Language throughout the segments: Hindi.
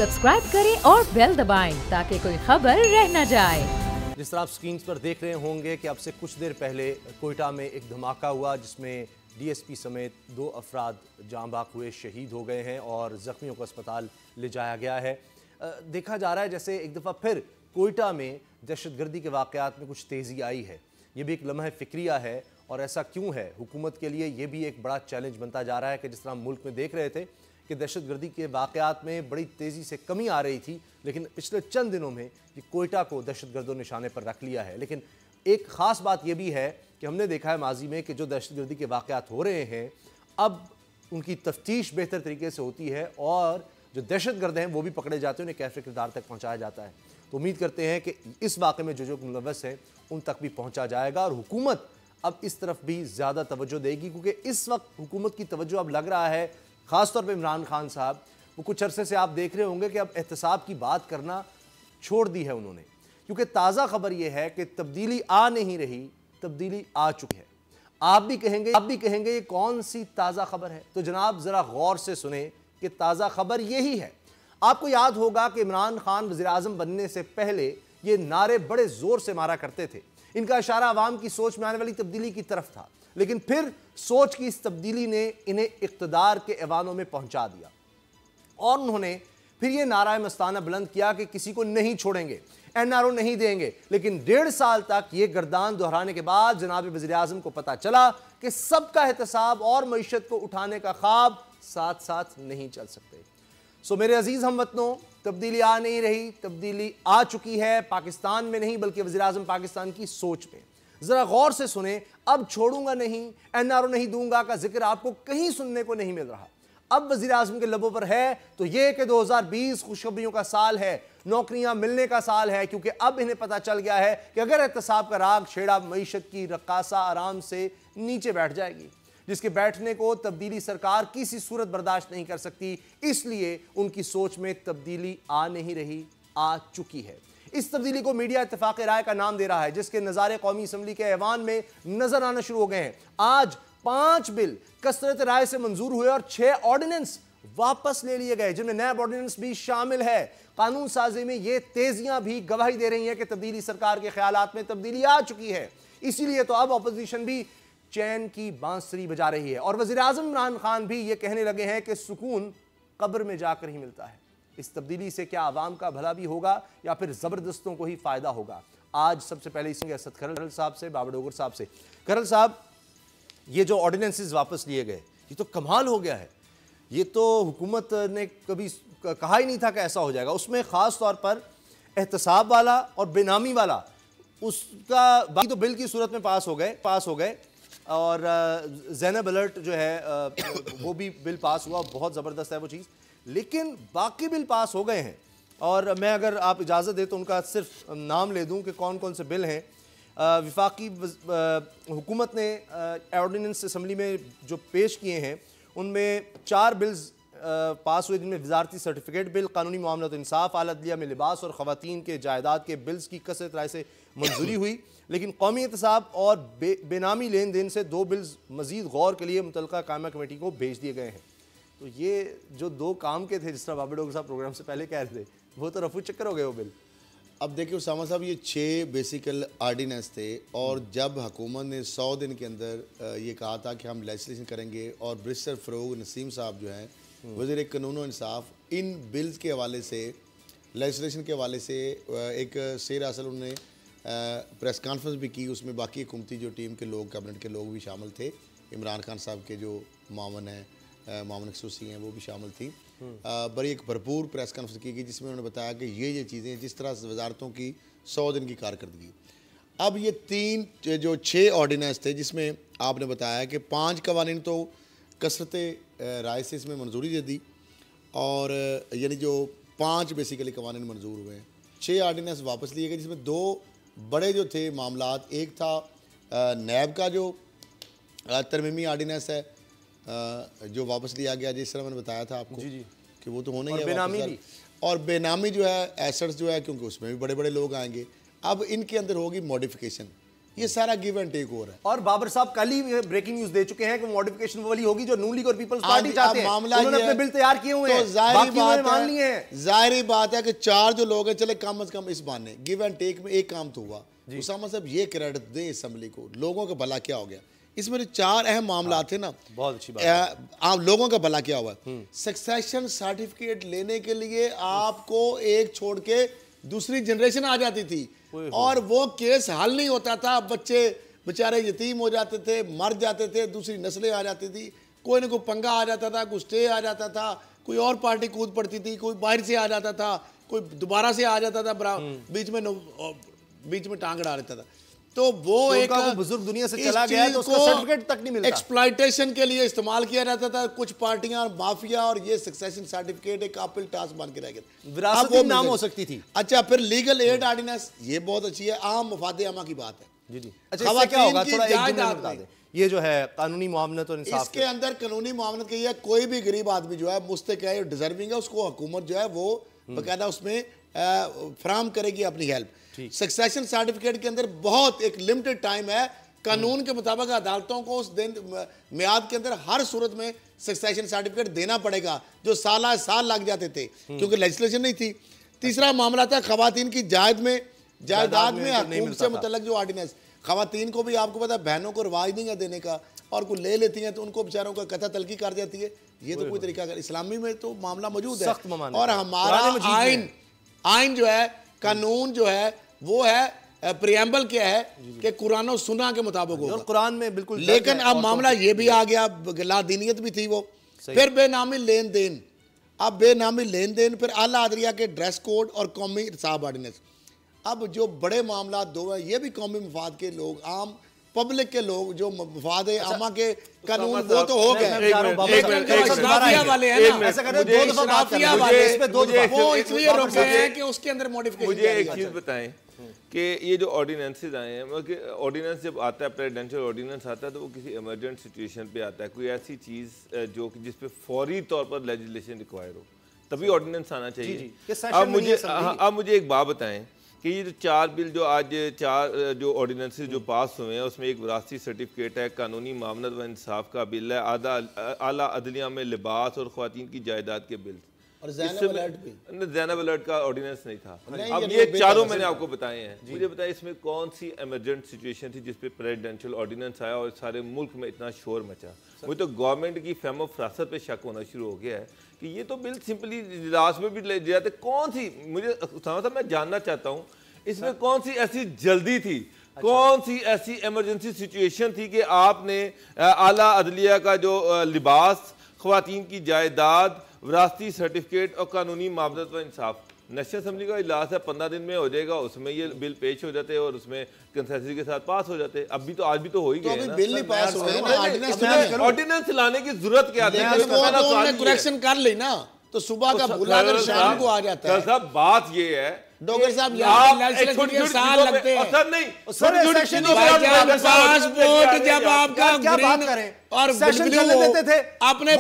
सब्सक्राइब करें और बेल दबाएं ताकि कोई खबर रह न जाए। जिस तरह आप स्क्रीन पर देख रहे होंगे कि अब से कुछ देर पहले कोयटा में एक धमाका हुआ जिसमें डीएसपी समेत 2 अफराद जाँ बाक हुए, शहीद हो गए हैं और ज़ख्मियों को अस्पताल ले जाया गया है। देखा जा रहा है जैसे एक दफ़ा फिर कोयटा में दहशतगर्दी के वाक़यात में कुछ तेज़ी आई है। ये भी एक लम्हा फ़िक्रिया है और ऐसा क्यों है, हुकूमत के लिए ये भी एक बड़ा चैलेंज बनता जा रहा है कि जिस तरह हम मुल्क में देख रहे थे कि दहशतगर्दी के वाक़यात में बड़ी तेज़ी से कमी आ रही थी, लेकिन पिछले चंद दिनों में ये कोयटा को दहशतगर्दों निशाने पर रख लिया है। लेकिन एक ख़ास बात यह भी है कि हमने देखा है माजी में कि जो दहशतगर्दी के वाक़यात हो रहे हैं अब उनकी तफ्तीश बेहतर तरीके से होती है और जो दहशतगर्द हैं वो भी पकड़े जाते हैं, उन्हें कैफ़े किरदार तक पहुँचाया जाता है। तो उम्मीद करते हैं कि इस वाक़े में जो मुलव्वस हैं उन तक भी पहुँचा जाएगा और हुकूमत अब इस तरफ भी ज़्यादा तवज्जो देगी, क्योंकि इस वक्त हुकूमत की तवज्जो अब लग रहा है, ख़ासतौर पर इमरान खान साहब, वो कुछ अरसे से आप देख रहे होंगे कि अब एहतसाब की बात करना छोड़ दी है उन्होंने, क्योंकि ताज़ा खबर यह है कि तब्दीली आ नहीं रही, तब्दीली आ चुकी है। आप भी कहेंगे ये कौन सी ताज़ा खबर है, तो जनाब ज़रा गौर से सुने कि ताज़ा खबर यही है। आपको याद होगा कि इमरान खान वज़ीर-ए-आज़म बनने से पहले ये नारे बड़े ज़ोर से मारा करते थे, इनका इशारा अवाम की सोच में आने वाली तब्दीली की तरफ था, लेकिन फिर सोच की इस तब्दीली ने इन्हें इक़्तिदार के ऐवानों में पहुंचा दिया और उन्होंने फिर ये नारा मस्ताना बुलंद किया कि किसी को नहीं छोड़ेंगे, एनआरओ नहीं देंगे। लेकिन 1.5 साल तक ये गर्दान दोहराने के बाद जनाब वज़ीर-ए-आज़म को पता चला कि सबका एहतसाब और मईशत को उठाने का ख्वाब साथ साथ नहीं चल सकते। सो मेरे अजीज हमवतनों, तब्दीली आ नहीं रही, तब्दीली आ चुकी है, पाकिस्तान में नहीं बल्कि वज़ीर-ए-आज़म पाकिस्तान की सोच में। जरा गौर से सुने, अब छोड़ूंगा नहीं, एनआरओ नहीं दूंगा का जिक्र आपको कहीं सुनने को नहीं मिल रहा। अब वज़ीर-ए-आज़म के लबों पर है तो यह कि 2020 खुशखबरियों का साल है, नौकरियां मिलने का साल है, क्योंकि अब इन्हें पता चल गया है कि अगर एहतसाब का राग छेड़ा, मईशत की रक्कासा आराम से नीचे बैठ जाएगी, जिसके बैठने को तब्दीली सरकार किसी सूरत बर्दाश्त नहीं कर सकती। इसलिए उनकी सोच में तब्दीली आ नहीं रही, आ चुकी है। इस तब्दीली को मीडिया इत्तेफाक राय का नाम दे रहा है, जिसके नज़ारे कौमी असम्बली के ऐवान में नजर आना शुरू हो गए हैं। आज 5 बिल कसरत राय से मंजूर हुए और 6 ऑर्डिनेंस वापस ले लिए गए, जिनमें नैब ऑर्डिनेंस भी शामिल है। कानून साजी में ये तेजियां भी गवाही दे रही हैं कि तब्दीली सरकार के ख्यालात में तब्दीली आ चुकी है। इसीलिए तो अब अपोजिशन भी चैन की बांसुरी बजा रही है और वज़ीर-ए-आज़म इमरान खान भी ये कहने लगे हैं कि सुकून कब्र में जाकर ही मिलता है। इस तब्दीली से क्या आवाम का भला भी होगा या फिर ज़बरदस्तों को ही फ़ायदा होगा? आज सबसे पहले इसी असद खरल साहब से, बाबर डोगर साहब से। खरल साहब, ये जो ऑर्डिनेंसेस वापस लिए गए, ये तो कमाल हो गया है। ये तो हुकूमत ने कभी कहा ही नहीं था कि ऐसा हो जाएगा। उसमें ख़ास तौर पर एहतसाब वाला और बेनामी वाला, उसका बाकी तो बिल की सूरत में पास हो गए और ज़ैनब अलर्ट जो है वो भी बिल पास हुआ, बहुत ज़बरदस्त है वो चीज़। लेकिन बाकी बिल पास हो गए हैं और मैं अगर आप इजाज़त दें तो उनका सिर्फ नाम ले दूं कि कौन कौन से बिल हैं। विफाकी हुकूमत ने ऑर्डिनेंस असम्बली में जो पेश किए हैं उनमें 4 बिल्स पास हुए, जिनमें वजारती सर्टिफिकेट बिल, कानूनी मामलात इंसाफ, आला अदलिया में लिबास और ख़वातीन के जायदाद के बिल्स की कसरत राय से मंजूरी हुई। लेकिन कौमी एहतसाब और बेनामी लेन देन से 2 बिल्स मज़ीद गौर के लिए मुतल्लिका कायमा कमेटी को भेज दिए गए हैं। तो ये जो 2 काम के थे, जिस तरह बाबर डोगर साहब प्रोग्राम से पहले कह रहे थे, वो तो रफू चक्कर हो गए वो बिल। अब देखिए उसामा साहब, ये 6 बेसिकल आर्डिनेंस थे और जब हुकूमत ने 100 दिन के अंदर ये कहा था कि हम लेजिस्लेशन करेंगे और बैरिस्टर फ़रूक नसीम साहब जो हैं वज़ीर कानून और इंसाफ, इन बिल्स के हवाले से, लेजिस्लेशन के हवाले से एक सैर असल उन्होंने प्रेस कॉन्फ्रेंस भी की। उसमें बाकी हुकूमती जो टीम के लोग, कैबिनेट के लोग भी शामिल थे। इमरान खान साहब के जो मामन हैं, मामन खसूसी हैं, वो भी शामिल थी। बड़ी एक भरपूर प्रेस कॉन्फ्रेंस की गई जिसमें उन्होंने बताया कि ये चीज़ें, जिस तरह वजारतों की 100 दिन की कारकर्दगी। अब ये 3 जो 6 ऑर्डिनेंस थे, जिसमें आपने बताया कि 5 कवानीन तो कसरत राय से इसमें मंजूरी दे दी और यानी जो 5 बेसिकली कवानीन मंजूर हुए हैं। 6 ऑर्डिनेंस वापस लिए गए, जिसमें 2 बड़े जो थे मामलात, एक था नैब का जो तरमीमी ऑर्डिनेंस है जो वापस लिया गया, जिस तरह मैंने बताया था आपको जी कि वो तो होना ही है, बेनामी भी। और बेनामी जो है एसेट्स जो है, क्योंकि उसमें भी बड़े बड़े लोग आएंगे। अब इनके अंदर होगी मॉडिफिकेशन, ये सारा गिव एंड टेक हो रहा है। और बाबर साहब कल ही ब्रेकिंग न्यूज दे चुके हैं कि मॉडिफिकेशन वाली होगी जो नून लीग और पीपल्स पार्टी चाहते हैं। उन्होंने अपने बिल तैयार किए हुए हैं, जाहिर बात है कि 4 जो लोग हैं, चले कम से कम इस बहाने गिव एंड टेक में एक काम तो हुआ। उसामा साहब ये क्रेडिट दें असेंबली को, लोगों का भला क्या हो गया इसमें। 4 अहम मामला थे ना, बहुत अच्छी बात। आप लोगों का भला क्या हुआ। सक्सेशन सर्टिफिकेट लेने के लिए आपको एक छोड़ के दूसरी जनरेशन आ जाती थी और वो केस हल नहीं होता था, बच्चे बेचारे यतीम हो जाते थे, मर जाते थे, दूसरी नस्लें आ जाती थी, कोई ना कोई पंगा आ जाता था, कोई स्टे आ जाता था, कोई और पार्टी कूद पड़ती थी, कोई बाहर से आ जाता था, कोई दोबारा से आ जाता था, बीच में टांग अड़ा लेता था। तो वो एक बुजुर्ग दुनिया से चला गया है तो उसका सर्टिफिकेट तक नहीं मिलता। एक्सप्लॉयटेशन के लिए इस्तेमाल किया जाता था कुछ पार्टियां, माफिया, और ये सक्सेशन सर्टिफिकेट एक कापिल टास्क बन के रह गया। विरासती नाम हो सकती थी। अच्छा, फिर लीगल एड ऑर्डिनेंस, ये बहुत अच्छी है, आम मफाद आमा की बात है। जी जी। अच्छा, इससे क्या होगा थोड़ा एक जुमले में बता दें। ये जो है कानूनी मुआवनत और इंसाफ, इसके अंदर कानूनी मुआवनत की है, कोई भी गरीब आदमी जो है मुस्तक है, डिजर्विंग है, उसको हुकूमत जो है वो बकायदा उसमें फराहम करेगी अपनी हेल्प। सक्सेशन सर्टिफिकेट के अंदर बहुत एक लिमिटेड टाइम है, कानून के मुताबिक अदालतों को उस दिन मियाद के अंदर हर सूरत में सक्सेशन सर्टिफिकेट देना पड़ेगा, जो साल लग जाते थे क्योंकि लेजिस्लेशन नहीं थी। तीसरा मामला था खवातीन की जायदाद में हकूक से मुतल्लक जो ऑर्डिनेंस, खवातीन को भी आपको पता है बहनों को रिवाज नहीं है देने का, और कोई ले लेती हैं तो उनको बेचारों का कथा तलकी कर जाती है। ये तो कोई तरीका इस्लामी में तो मामला मौजूद है। और हमारा आइन जो है, कानून जो है वो है प्रियम्बल क्या है कि कुरान और सुन्ना के मुताबिक होगा, कुरान में बिल्कुल। लेकिन अब मामला ये भी आ गया, लादीनियत भी थी वो, फिर बेनामी लेन देन, अब बेनामी लेन देन, फिर आला अदलिया के ड्रेस कोड और कौमी साहब ऑर्डिनेंस। अब जो बड़े मामला 2 है, ये भी कौमी मफाद के लोग, आम पब्लिक के लोग जो मफाद आमा के कानून वो तो हो गए, उसके अंदर मॉडिफिकेशन। मुझे एक चीज बताएं कि ये जो ऑर्डिनेंसेज आए हैं, ऑर्डिनेंस जब आता है, प्रेसिडेंशियल ऑर्डिनेंस आता है, तो वो किसी इमरजेंट सिचुएशन पे आता है, कोई ऐसी चीज़ जो कि जिस पे फौरी तौर पर लेजिस्लेशन रिक्वायर हो, तभी ऑर्डिनेंस आना चाहिए। अब मुझे एक बात बताएं कि ये जो 4 बिल जो आज 4 जो ऑर्डिनेंसेस जो पास हुए हैं, उसमें एक विरासती सर्टिफिकेट है, कानूनी मामलत व इंसाफ का बिल है, आला अदलिया में लिबास और ख़वातीन की जायदाद के बिल, और ज़ैनब अलर्ट का ऑर्डिनेंस नहीं था। अब ये चारों मैंने आपको बताए हैं, मुझे बताएं इसमें कौन सी इमरजेंट सिचुएशन थी जिस पे प्रेसिडेंशियल ऑर्डिनेंस आया और सारे मुल्क में इतना शोर मचा। मुझे तो गवर्नमेंट की फहम फरासत पे शक होना शुरू हो गया है कि ये तो बिल सिंपली इजलास में भी ले जाते, कौन सी, मुझे साहब मैं जानना चाहता हूँ इसमें कौन सी ऐसी जल्दी थी, कौन सी ऐसी इमरजेंसी सिचुएशन थी कि आपने आला अदलिया का जो लिबास, ख़वातीन की जायदाद, विरासती सर्टिफिकेट और कानूनी मामलत व इंसाफ, नेशनल असेंबली का इजलास है 15 दिन में हो जाएगा, उसमें ये बिल पेश हो जाते हैं और उसमें कंसेंसस के साथ पास हो जाते हैं। अब भी तो आज भी तो हो ही गए ना, बिल नहीं पास हो गए, ऑर्डिनेंस लाने की जरूरत क्या थी? करेक्शन कर ली ना, तो सुबह का भूला कर शाम को आ जाता है। साहब बात ये है डॉक्टर साहब, साल लगते हैं, सर नहीं, पासपोर्ट जब आपका क्या बात करें और सेशन चलने देते थे, अपने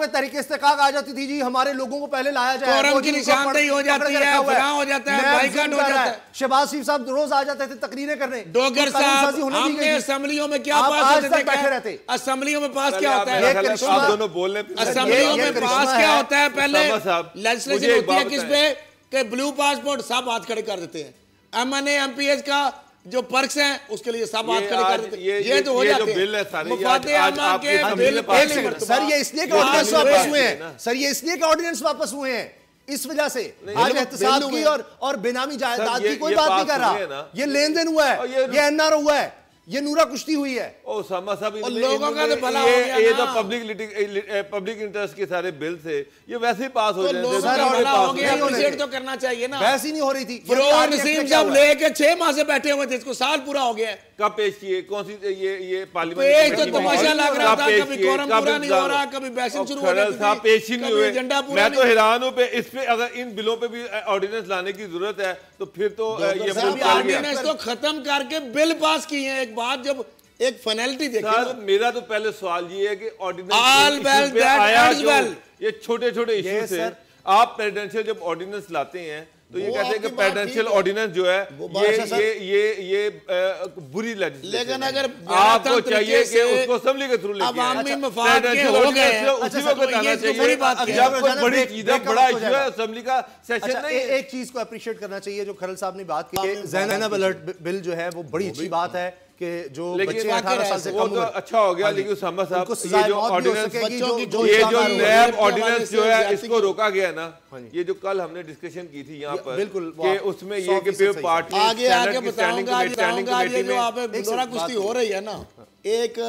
तरीके इस्तेकाक आ जाती थी जी, हमारे लोगों को पहले लाया जाए, कोरम की निशानदेही हो जाती है, फलां हो जाता है, बाइकाट हो जाता है। शहबाज शरीफ साहब रोज आ जाते थे तकरीरें करने। डॉक्टर साहब, हमने असेंबलियों में क्या पास बैठे रहते, असेंबलियों में पास क्या होता है, आप दोनों बोल रहे हैं, असेंबलियों में पास क्या होता है, पहले लेजिस्लेशन होती है किस पे कि ब्लू पासपोर्ट सब हाथ खड़े कर देते हैं, MNA MPS का जो पर्क्स हैं उसके लिए सब हाथ खड़े कर देते हैं, ये तो हो जाते हैं। सर ये इसलिए कि ऑर्डिनेंस वापस हुए हैं, सर ये इसलिए कि ऑर्डिनेंस वापस हुए हैं, इस वजह से आज एहतसाब की और बेनामी जायदाद की कोई बात नहीं कर रहा, ये लेन देन हुआ है, ये NR हुआ है, ये नूरा कुश्ती हुई है। ओ सामा साहब, लोगों का तो भला हो गया ये ना। तो पब्लिक इंटरेस्ट के सारे बिल थे, ये वैसे ही पास हो जाते, तो करना चाहिए ना, वैसे ही नहीं हो रही थी। फरोग नसीम जब लेके 6 माह से बैठे हुए थे, इसको साल पूरा हो गया। कब पेश किए, कौन सी ये पार्लियामेंट तो तमाशा लग रहा था, कभी कोरम पूरा नहीं हो रहा, कभी बैशन शुरू हो रही थी, पेश ही नहीं हुए। मैं तो हैरान हूं, इस पे अगर इन बिलों पे भी ऑर्डिनेंस लाने की जरूरत है तो फिर तो ये ऑर्डिनेंस तो खत्म करके बिल पास किए हैं। एक बात जब एक फाइनलिटी देखिए, मेरा तो पहले सवाल ये है कि ऑर्डिनेंस ये छोटे छोटे इश्यूज है, आप प्रेसिडेंशियल जब ऑर्डिनेंस लाते हैं तो ये कहते हैं कि पेडेंशियल ऑर्डिनेंस जो है ये बुरी लेजिस्लेशन, लेकिन अगर आपको चाहिए कि उसको असेंबली के थ्रू लेके अवामी मफाद के हो गए उसी वक्त आना चाहिए जब कोई बड़ी चीज है, बड़ा इशू है, असेंबली का सेशन नहीं। एक चीज को अप्रिशिएट करना चाहिए जो खरल साहब ने बात की, ज़ैनब अलर्ट बिल जो है वो बड़ी अच्छी बात है कि जो बच्चे 18 साल से कम, तो अच्छा हो गया। लेकिन साहब ये जो ऑर्डिनेंस, ये जो नैब ऑर्डिनेंस जो है इसको रोका गया ना, ये जो कल हमने डिस्कशन की थी यहाँ पर बिल्कुल कि उसमें ये कि पार्टी आगे बताऊंगा ये जो आप दोहरा कुश्ती हो रही है ना, एक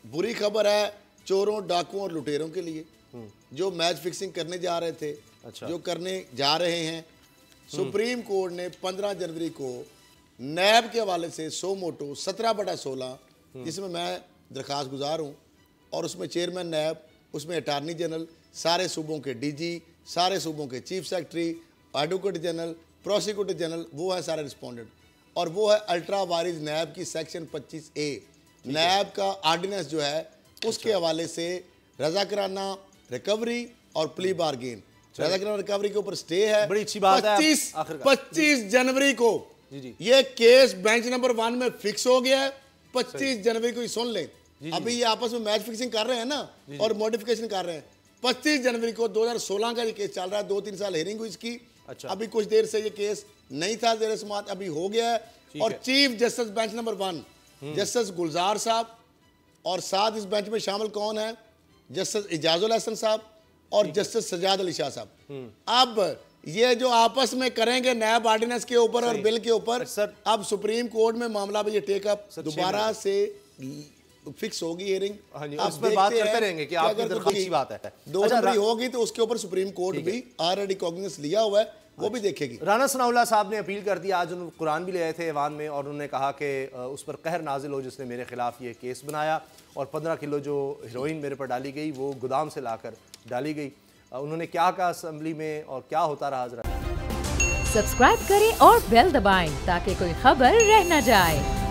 बुरी खबर है चोरों, डाकुओं और लुटेरों के लिए जो मैच फिक्सिंग करने जा रहे थे, जो करने जा रहे हैं। सुप्रीम कोर्ट ने 15 जनवरी को नैब के हवाले से 100 मोटो 17/16 जिसमें मैं दरखास्त गुजार हूँ, और उसमें चेयरमैन नैब, उसमें अटार्नी जनरल, सारे सूबों के डीजी, सारे सूबों के chief secretary, advocate general, prosecutor general, वो है सारे रिस्पोंडेंट। और वो है अल्ट्रा वारिस नैब की सेक्शन 25A नैब का आर्डिनेंस जो है उसके हवाले से रजाकराना रिकवरी और प्ली बारगेन, रजाकराना रिकवरी के ऊपर स्टे है। बड़ी अच्छी बात है। 25 जनवरी को ये केस बेंच नंबर 1 में फिक्स हो गया है। 25 जनवरी को ही सुन लें। अभी ये आपस में मैच फिक्सिंग कर रहे हैं ना और मॉडिफिकेशन कर रहे हैं। 25 जनवरी को 2016 का ये केस चल रहा है, 2-3 साल हेयरिंग हुई इसकी। अभी कुछ देर से ये केस नहीं था जेर समाअत, अभी हो गया है। और chief justice bench number 1 justice Gulzar साहब, और साथ इस बेंच में शामिल कौन है, जस्टिस इजाजुल हसन साहब और जस्टिस सजाद अली शाह साहब। अब ये जो आपस में करेंगे नैब ऑर्डिनेंस के ऊपर और बिल के ऊपर, अब सुप्रीम कोर्ट में मामला भी ये टेकअप दोबारा से फिक्स होगी हियरिंग। उस पर बात करते रहेंगे कि आपकी दरख्वास्त की बात है। 2 जनवरी होगी तो उसके ऊपर सुप्रीम कोर्ट भी ऑलरेडी कॉग्निजेंस लिया हुआ है, वो भी देखेगी। राना सनाउल्लाह साहब ने अपील कर दी, आज उन्होंने कुरान भी ले आए थे ऐवान में, और उन्होंने कहा कि उस पर कहर नाजिल हो जिसने मेरे खिलाफ ये केस बनाया, और 15 किलो जो हेरोइन मेरे पर डाली गई वो गोदाम से लाकर डाली गई। उन्होंने क्या कहा असेंबली में और क्या होता रहा, जरा सब्सक्राइब करें और बेल दबाएं ताकि कोई खबर रह न जाए।